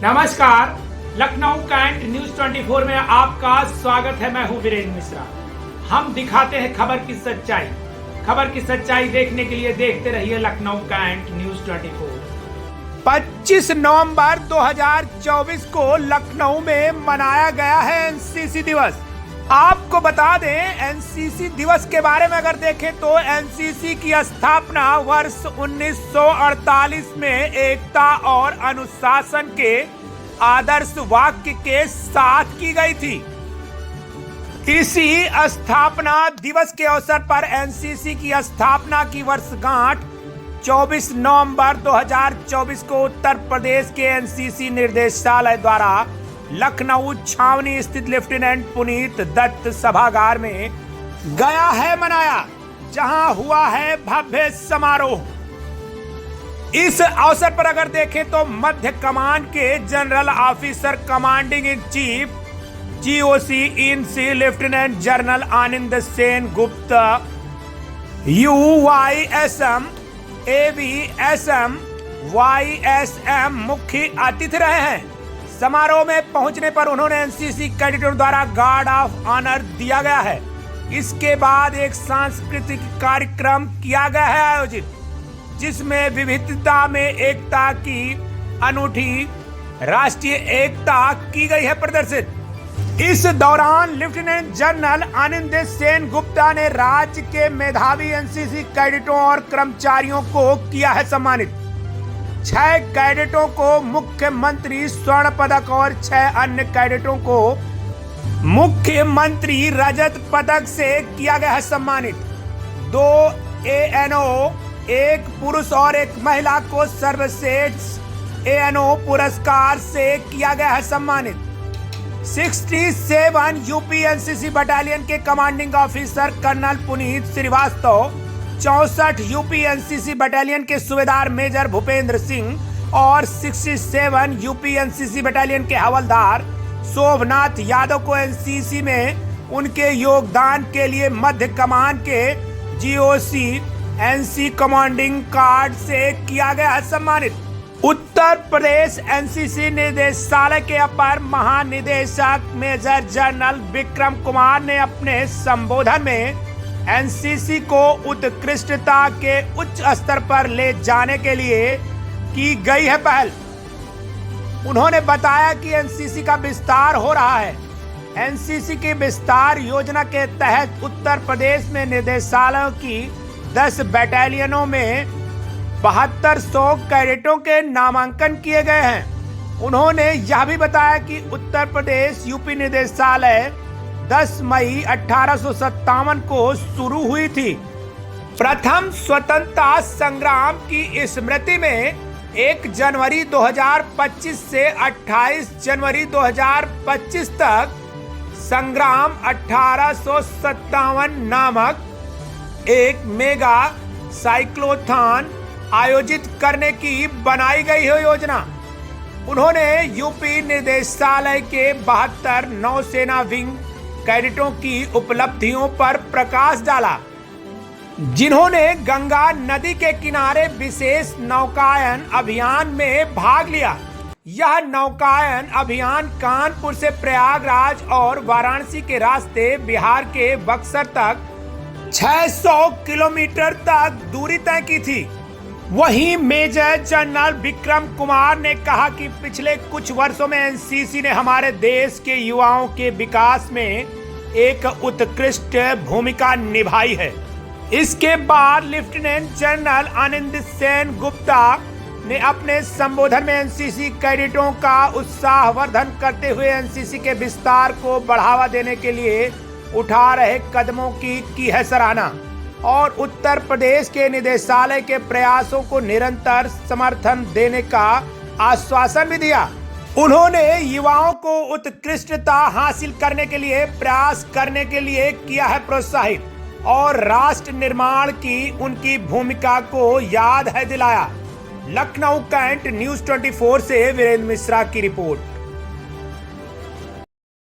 नमस्कार, Lucknow cantt news 24 में आपका स्वागत है। मैं हूं वीरेंद्र मिश्रा। हम दिखाते हैं खबर की सच्चाई। खबर की सच्चाई देखने के लिए देखते रहिए लखनऊ कैंट न्यूज 24। 25 नवंबर 2024 को लखनऊ में मनाया गया है एनसीसी दिवस। आपको बता दें, एनसीसी दिवस के बारे में अगर देखें तो एनसीसी की स्थापना वर्ष 1948 में एकता और अनुशासन के आदर्श वाक्य के साथ की गई थी। इसी स्थापना दिवस के अवसर पर एनसीसी की स्थापना की वर्षगांठ 24 नवंबर 2024 को उत्तर प्रदेश के एनसीसी निर्देशालय द्वारा लखनऊ छावनी स्थित लेफ्टिनेंट पुनीत दत्त सभागार में गया है मनाया, जहां हुआ है भव्य समारोह। इस अवसर पर अगर देखें तो मध्य कमान के general officer commanding in chief GOC in C lieutenant general Anand Sen Gupta UYSM AVSM YSM मुख्य अतिथि रहे हैं। समारोह में पहुंचने पर उन्होंने एनसीसी कैडेटों द्वारा गार्ड ऑफ ऑनर दिया गया है। इसके बाद एक सांस्कृतिक कार्यक्रम किया गया है आयोजित, जिसमें विविधता में एकता की अनूठी राष्ट्रीय एकता की गई है प्रदर्शित। इस दौरान लेफ्टिनेंट जनरल आनंद सेन गुप्ता ने राज्य के मेधावी एनसीसी कैडेटों और कर्मचारियों को किया है सम्मानित। 6 कैडेटों को मुख्यमंत्री स्वर्ण पदक और 6 अन्य कैडेटों को मुख्यमंत्री रजत पदक से किया गया है सम्मानित। 2 एएनओ, एक पुरुष और एक महिला को सर्वश्रेष्ठ एएनओ पुरस्कार से किया गया है सम्मानित। 67 यूपी एनसीसी बटालियन के commanding officer colonel Puneet Srivastava, 64 UP NCC battalion के सूबेदार मेजर भूपेंद्र सिंह और 67 यूपी एनसीसी बटालियन के हवलदार शोभनाथ यादव को एनसीसी में उनके योगदान के लिए मध्य कमान के जीओसी एनसी कमांडिंग कार्ड से किया गया है सम्मानित। उत्तर प्रदेश एनसीसी निदेशालय के अपर महानिदेशक मेजर जनरल विक्रम कुमार ने अपने संबोधन में एनसीसी को उत्कृष्टता के उच्च स्तर पर ले जाने के लिए की गई है पहल। उन्होंने बताया कि एनसीसी का विस्तार हो रहा है। एनसीसी की विस्तार योजना के तहत उत्तर प्रदेश में निदेशालयों की 10 बटालियनों में 7200 कैडेटों के नामांकन किए गए हैं। उन्होंने यह भी बताया कि उत्तर प्रदेश यूपी निदेशालय 10 मई 1857 को शुरू हुई थी। प्रथम स्वतंत्रता संग्राम की स्मृति में 1 जनवरी 2025 से 28 जनवरी 2025 तक संग्राम 1857 नामक एक मेगा साइक्लोथॉन आयोजित करने की बनाई गई है योजना। उन्होंने यूपी निदेशालय के 72 नौसेना विंग कैडेटों की उपलब्धियों पर प्रकाश डाला, जिन्होंने गंगा नदी के किनारे विशेष नौकायन अभियान में भाग लिया। यह नौकायन अभियान कानपुर से प्रयागराज और वाराणसी के रास्ते बिहार के बक्सर तक 600 किलोमीटर तक दूरी तय की थी। वहीं मेजर जनरल विक्रम कुमार ने कहा कि पिछले कुछ वर्षों में एनसीसी ने हमारे देश के युवाओं के विकास में एक उत्कृष्ट भूमिका निभाई है। इसके बाद लेफ्टिनेंट जनरल आनंद सेन गुप्ता ने अपने संबोधन में एनसीसी कैडेटों का उत्साहवर्धन करते हुए एनसीसी के विस्तार को बढ़ावा देने के लिए उठा रहे कदमों की है सराहना और उत्तर प्रदेश के निदेशालय के प्रयासों को निरंतर समर्थन देने का आश्वासन भी दिया। उन्होंने युवाओं को उत्कृष्टता हासिल करने के लिए प्रयास करने के लिए किया है प्रोत्साहित और राष्ट्र निर्माण की उनकी भूमिका को याद है दिलाया। लखनऊ कैंट न्यूज 24 से वीरेंद्र मिश्रा की रिपोर्ट।